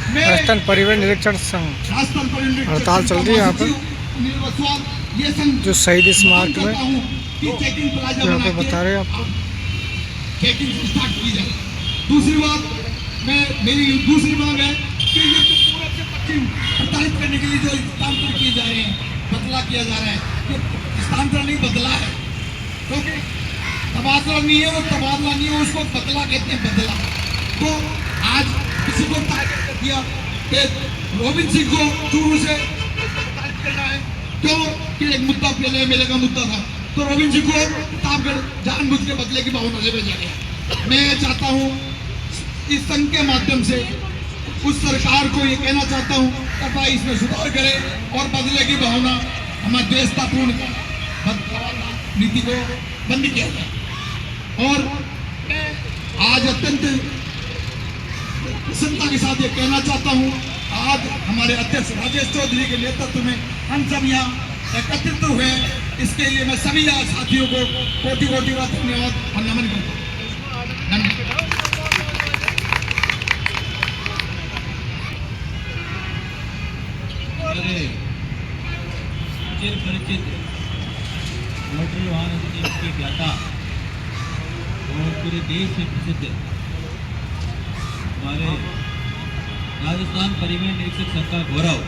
राजस्थान परिवहन निरीक्षण संघ हड़ताल चल रही है यहाँ पर, जो शहीद स्मारक में यहाँ पे बता रहे हैं आपको। चेकिंग स्टार्ट की जाए। दूसरी बात मेरी दूसरी मांग है कि ये जो पूरब से पश्चिम प्रताड़ित करने के लिए जो स्थानांतरण किए जा रहे हैं, बदला किया जा रहा है, ये स्थानांतरण नहीं बदला है, क्योंकि तबादला नहीं है, वो तबादला नहीं है, उसको बदला कहते हैं, बदला। तो आज किसी को टारगेट कर दिया कि रोबिन सिंह को चूरू से प्रताड़ित करना है, क्यों कि एक मुद्दा पहले मेले का मुद्दा था, तो रोबिन सिंह को प्रतापगढ़ जानबूझ के बदले की भावना से भेजा गया। मैं चाहता हूँ इस संघ के माध्यम से उस सरकार को ये कहना चाहता हूँ कृपया इसमें सुधार करें और बदले की भावना हमारे देशतापूर्ण नीति को बंद किया जाए। और मैं आज अत्यंत प्रसन्नता के साथ ये कहना चाहता हूँ, आज हमारे अध्यक्ष राजेश चौधरी के नेतृत्व में हम सब यहाँ एकत्रित हुए, इसके लिए मैं सभी साथियों को कोटि कोटि का धन्यवाद और नमन करता हूँ। परिचित मोटर वाहन अधिनियम के ज्ञाता और पूरे देश में प्रसिद्ध हमारे राजस्थान परिवहन निरीक्षक संघ का गौरव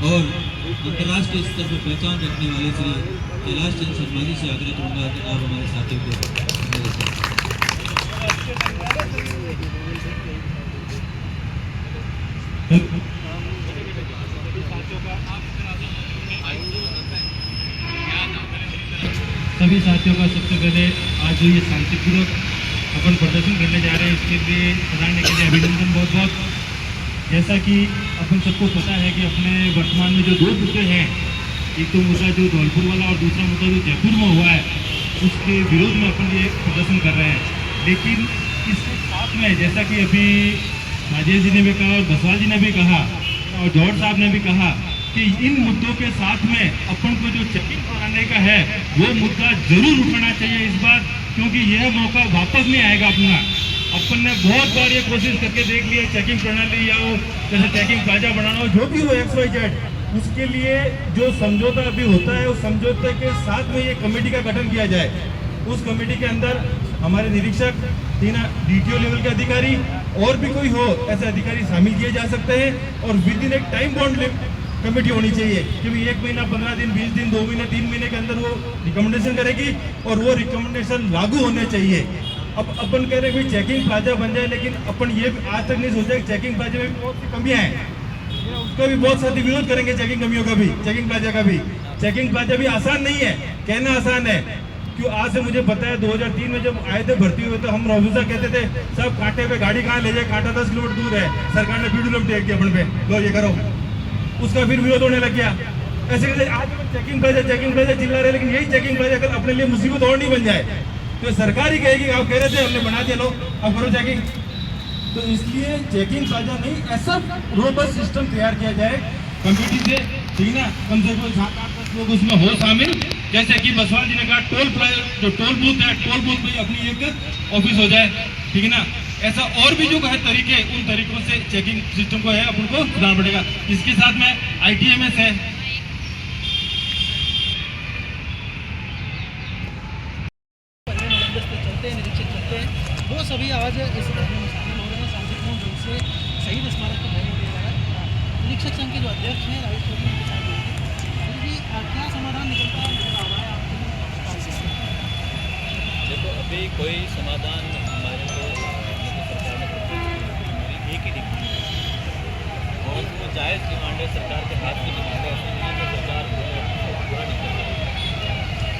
और अंतर्राष्ट्रीय स्तर पर पहचान रखने वाले श्री कैलाश चंद्र शर्मा जी से आग्रह करूंगा कि आप हमारे साथियों को सभी साथियों का सबसे पहले आज जो ये शांतिपूर्वक अपन प्रदर्शन करने जा रहे हैं, इसके लिए बनाने के लिए अभिनंदन बहुत बहुत। जैसा कि अपन सबको पता है कि अपने वर्तमान में जो दो मुद्दे हैं, एक तो मुद्दा जो धौलपुर वाला और दूसरा मुद्दा जो जयपुर में हुआ है, उसके विरोध में अपन ये प्रदर्शन कर रहे हैं। लेकिन इसके साथ में जैसा कि अभी राजेश जी ने भी कहा और बसवा जी ने भी कहा और जौहर साहब ने भी कहा कि इन मुद्दों के साथ में अपन को जो चेकिंग कराने का है वो मुद्दा जरूर उठाना चाहिए इस बार, क्योंकि यह मौका वापस नहीं आएगा अपना। अपन ने बहुत बार ये कोशिश करके देख लिया, चेकिंग प्रणाली या वो जैसे चेकिंग प्लाजा बनाना हो, जो भी हो XYZ, उसके लिए जो समझौता अभी होता है उस समझौते के साथ में ये कमेटी का गठन किया जाए। उस कमेटी के अंदर हमारे निरीक्षक, 3 DTO लेवल के अधिकारी और भी कोई हो ऐसे अधिकारी शामिल किए जा सकते हैं और विद इन एक टाइम बाउंड कमेटी होनी चाहिए, क्योंकि 1 महीना, 15 दिन, 20 दिन, 2 महीने, 3 महीने के अंदर वो रिकमेंडेशन करेगी और वो रिकमेंडेशन लागू होने चाहिए। अब अपन कह रहे हैं भाई चेकिंग प्लाजा बन जाए, लेकिन अपन ये आज तक नहीं सोचा कि चेकिंग प्लाजा में बहुत सी कमियां हैं, उसका भी बहुत साथी विरोध करेंगे, चेकिंग कमियों का भी, चेकिंग प्लाजा का भी। चेकिंग प्लाजा भी आसान नहीं है, कहना आसान है, क्यों आज से मुझे पता है 2003 में जब आए थे भर्ती हुए तो हम रोजूसा कहते थे सब कांटे पे गाड़ी कहाँ ले जाए, कांटा 10 किलोमीटर दूर है, सरकार ने पीडब्ल्यूडी टेक दिया अपन पे, लो ये करो, उसका फिर विरोध होने लग गया। ऐसे कैसे आज चेकिंग प्लाजा चिल्ला रहे, लेकिन यही चेकिंग प्लाजा कल अपने लिए मुसीबत और नहीं बन जाए तो सरकार ही कहेगी आप कह रहे थे हमने बना दिया, लो अब करो चेकिंग। तो इसलिए चेकिंग प्लाजा नहीं, ऐसा रोबस्ट सिस्टम तैयार किया जाए कमेटी से, ठीक ना, कम से कम 7-8 लोग उसमें हो शामिल। जैसे कि बसवाल जी ने कहा टोल प्लाजा, जो टोल बूथ है, टोल बूथ में अपनी एक ऑफिस हो जाए, ठीक है ना। ऐसा और भी जो है तरीके, उन तरीकों से चेकिंग सिस्टम को है अपन को सुधारना पड़ेगा। इसके साथ में ITMS है, चलते हैं, निरीक्षक चलते हैं, वो सभी आज इस धरने में शामिल हो रहे हैं। शांतिपूर्ण रूप से शहीद स्मारक को भेज दिया जा रहा है। निरीक्षक संघ के जो अध्यक्ष हैं राजेश चौधरी के साथ होंगे, क्या समाधान निकलता है नजर आ रहा है आपको? देखो, अभी कोई समाधान हमारे को सरकार ने हमारी एक ही डिमांड है और वो जायज़ डिमांड है, सरकार के हाथ की डिमांड है, उसमें सरकार पूरा नहीं कर रही।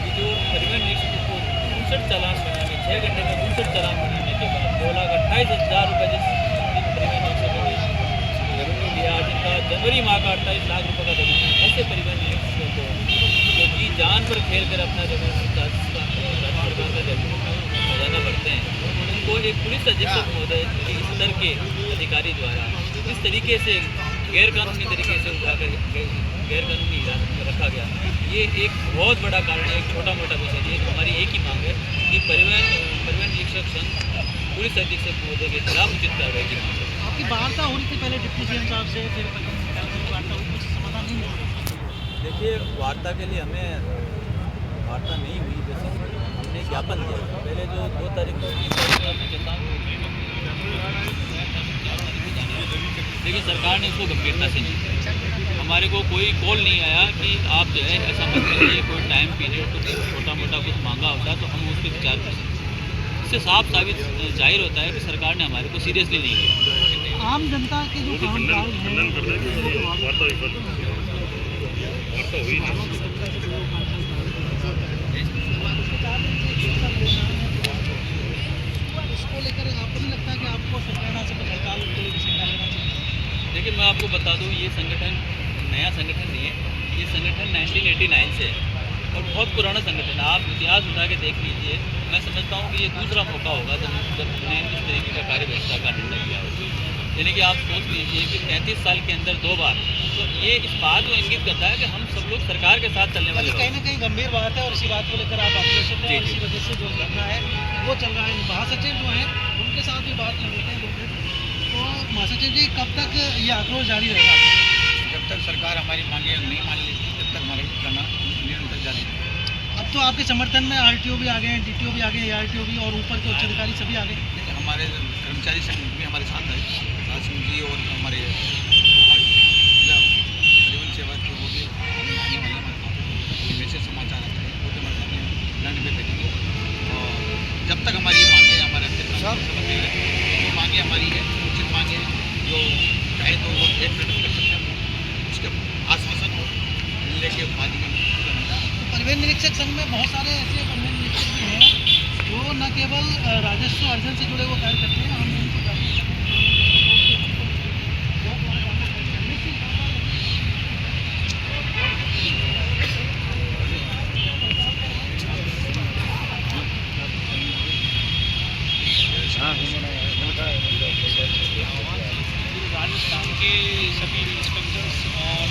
ये जो परिवहन निरीक्षक को 59 चालान बनाने, 6 घंटे में 59 चालान बनाने के बाद 2,28,000 रुपये जिस परिवहन निरीक्षक ने रेवेन्यू लिया, जिनका जनवरी माह का 28 लाख रुपये का रेवेन्यू, ऐसे परिवहन निरीक्षकों को जो जी जान पर खेल कर अपना रेवेन्यू खजाना भरते हैं, उनको एक पुलिस अधीक्षक महोदय के स्तर के अधिकारी द्वारा इस तरीके से गैरकानूनी तरीके से उठाकर गैरकानूनी हिरासत में रखा गया, ये एक बहुत बड़ा कारण है। एक छोटा मोटा विषय नहीं है। हमारी एक ही मांग है कि परिवहन निरीक्षक संघ पुलिस अधीक्षक महोदय के खिलाफ उचित कार्रवाई की मांग करते हैं। आपकी वार्ता हो रही थी पहले डिप्टी सीएम साहब से, फिर वार्ता हुई, कुछ समाधान नहीं मिला। देखिए, वार्ता के लिए हमें वार्ता नहीं हुई, जैसे हमने ज्ञापन दिया। पहले जो 2 तारीख को 3 तारीख को हमने चेतावनी लेकिन सरकार ने उसको गंभीरता से नहीं लिया। हमारे को कोई कॉल नहीं आया कि आप जो है ऐसा मत करिए, कोई टाइम पीरियड तो छोटा मोटा कुछ मांगा होता है तो हम उस पर विचार कर सकते हैं। इससे साफ साबित जाहिर होता है कि सरकार ने हमारे को सीरियसली नहीं लिया। आम जनता के जो कामकाज इसको लेकर आपको नहीं लगता कि आपको सरकार से हड़ताल लेना चाहिए? देखिए, मैं आपको बता दूं, ये संगठन नया संगठन नहीं है। ये संगठन 1989 से है और बहुत पुराना संगठन है। आप इतिहास उठा के देख लीजिए। मैं समझता हूँ कि ये दूसरा मौका होगा जब हमने इस तरीके का कार्य व्यवस्था का निर्णय लिया होगा। यानी कि आप सोच लीजिए कि 35 साल के अंदर 2 बार, तो ये इस बात को इंगित करता है कि हम सब लोग सरकार के साथ चलने वाले कहीं ना कहीं गंभीर बात है और इसी बात को लेकर आप आक्रोशित हैं और इसी वजह से जो घटना है वो चल रहा है। महासचिव जो हैं उनके साथ भी बात कर लेते हैं 2 मिनट। तो महासचिव जी, कब तक ये आक्रोश जारी रहेगा? जब तक सरकार हमारी मांगे नहीं मान लेती तब तक हमारे करना निरंतर जारी रहेगा। अब तो आपके समर्थन में आरटीओ भी आ गए हैं, डीटीओ भी आ गए, एआरटीओ भी, और ऊपर के उच्च अधिकारी सभी आ गए। हमारे कर्मचारी संघ भी हमारे साथ है, राज सिंह जी और हमारे जिला परिवहन सेवा के वो भी आने वाले हमारे पास मैसेज समाचार आते हैं, वो भी हमारे सामने लैंड पे देखेंगे। और जब तक हमारी मांगे हमारे जो मांगे हमारी है उचित मांगे, जो चाहे तो वो 1 मिनट में कर सकते हैं, उसके आश्वासन हो लेके बाद में परिवहन निरीक्षक संघ में बहुत सारे ऐसे परिवहन निरीक्षक भी हैं जो न केवल राजस्व अर्जन से जुड़े हुए कार्य करते हैं, हम उनको राजस्थान के सभी इंस्पेक्टर्स और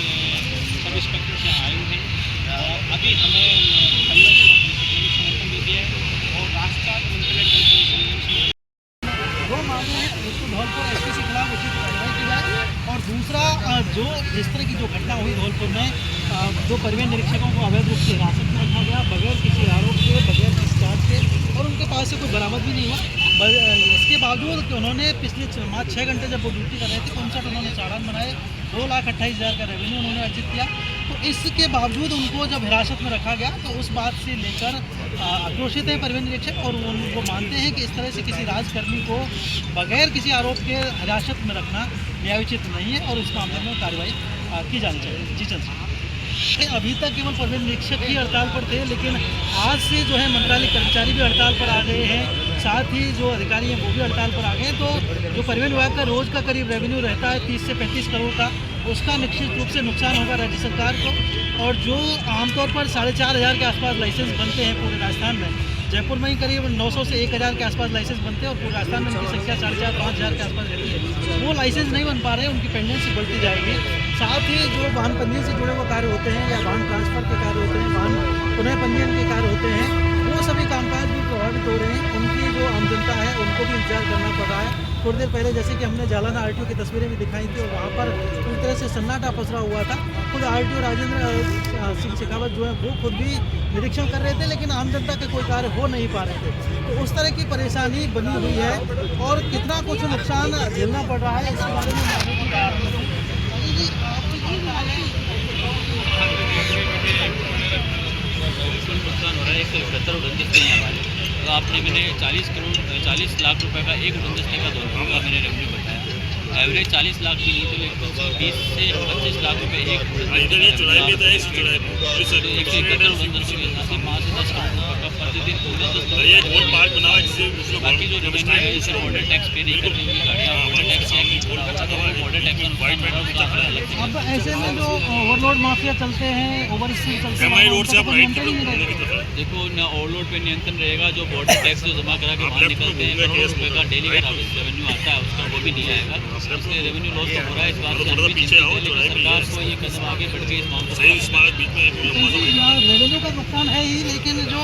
सब इंस्पेक्टर्स यहाँ आए हुए हैं और अभी हमें समर्थन दे दिया है और राष्ट्र दो मामले हैं, एक तो धौलपुर एसपी के खिलाफ उचित कार्रवाई की जाए और दूसरा जो जिस तरह की जो घटना हुई धौलपुर में, जो परिवहन निरीक्षकों को अवैध रूप से हिरासत में रखा गया बगैर किसी आरोप के, बगैर किसी जांच के, और उनके पास से कोई बरामद भी नहीं हुआ। इसके बावजूद कि उन्होंने पिछले 6 घंटे जब वो ड्यूटी कर रहे थे 59 उन्होंने चालान बनाए, 2,28,000 का रेवेन्यू उन्होंने अर्जित किया। तो इसके बावजूद उनको जब हिरासत में रखा गया तो उस बात से लेकर आक्रोशित है परिवहन निरीक्षक और वो मानते हैं कि इस तरह से किसी राजकर्मी को बगैर किसी आरोप के हिरासत में रखना न्यायोचित नहीं है और इस मामले में कार्रवाई की जानी चाहिए। जी चल अभी तक केवल परिवहन निरीक्षक ही हड़ताल पर थे, लेकिन आज से जो है मंत्रालय कर्मचारी भी हड़ताल पर आ गए हैं, साथ ही जो अधिकारी हैं वो भी हड़ताल पर आ गए हैं। तो जो परिवहन विभाग का रोज़ का करीब रेवेन्यू रहता है 30 से 35 करोड़ का, उसका निश्चित रूप से नुकसान होगा राज्य सरकार को। और जो आमतौर पर 4,500 के आसपास लाइसेंस बनते हैं पूरे राजस्थान में, जयपुर में ही करीब 900 से 1,000 के आसपास लाइसेंस बनते हैं और पूरे राजस्थान में उनकी संख्या 4,500 के आसपास रहती है। वो लाइसेंस नहीं बन पा रहे हैं, उनकी पेंडेंसी बढ़ती जाएगी। साथ ही जो वाहन पंजीयन से जुड़े हुए कार्य होते हैं या वाहन ट्रांसफर के कार्य होते हैं, वाहन पुनः पंजीयन के कार्य होते हैं, वो सभी कामकाज भी प्रभावित हो रहे हैं। उनकी जो आम जनता है उनको भी इंतजार करना पड़ रहा है। थोड़ी देर पहले जैसे कि हमने जालाना आरटीओ की तस्वीरें भी दिखाई थी और वहाँ पर पूरी तरह से सन्नाटा पसरा हुआ था। खुद आरटीओ राजेंद्र सिंह शेखावत जो है वो खुद भी निरीक्षण कर रहे थे, लेकिन आम जनता के कोई कार्य हो नहीं पा रहे थे। तो उस तरह की परेशानी बनी हुई है और कितना कुछ नुकसान झेलना पड़ रहा है, इसके बारे में नुकसान हो रहा है। 171 उड़न दस्ते हैं हमारे, तो आपने मैंने 40 लाख रुपए का एक उड़न दस्ते का धौलपुर का मैंने रेवेन्यू बताया। एवरेज 40 लाख की नहीं तो लगभग 20 से 25 लाख रुपए एक उड़न दस्ते 171 उड़न दस्तों के हिसाब से 5 से 10 करोड़ रुपये का प्रतिदिन उड़न दस्तों। बाकी जो रेवेन्यू है जैसे मॉडल टैक्स पे नहीं कर रही है गाड़ियाँ, मॉडल टैक्स मॉडल टैक्स का नुकसान अलग से। अब ऐसे में जो ओवरलोड माफिया चलते हैं, ओवर स्पीड चलते हैं, देखो न ओवरलोड पे नियंत्रण रहेगा। जो बॉर्डर टैक्स जो जमा करा के वहाँ निकलते हैं, करोड़ों रुपए का डेली का रेवेन्यू आता है, उसका वो भी नहीं आएगा। इसलिए रेवेन्यू लॉस तो हो रहा है। इस बात से हम भी चिंतित हैं, लेकिन सरकार को ये कदम आगे बढ़ के इस मामले को रेवेन्यू का नुकसान है ही, लेकिन जो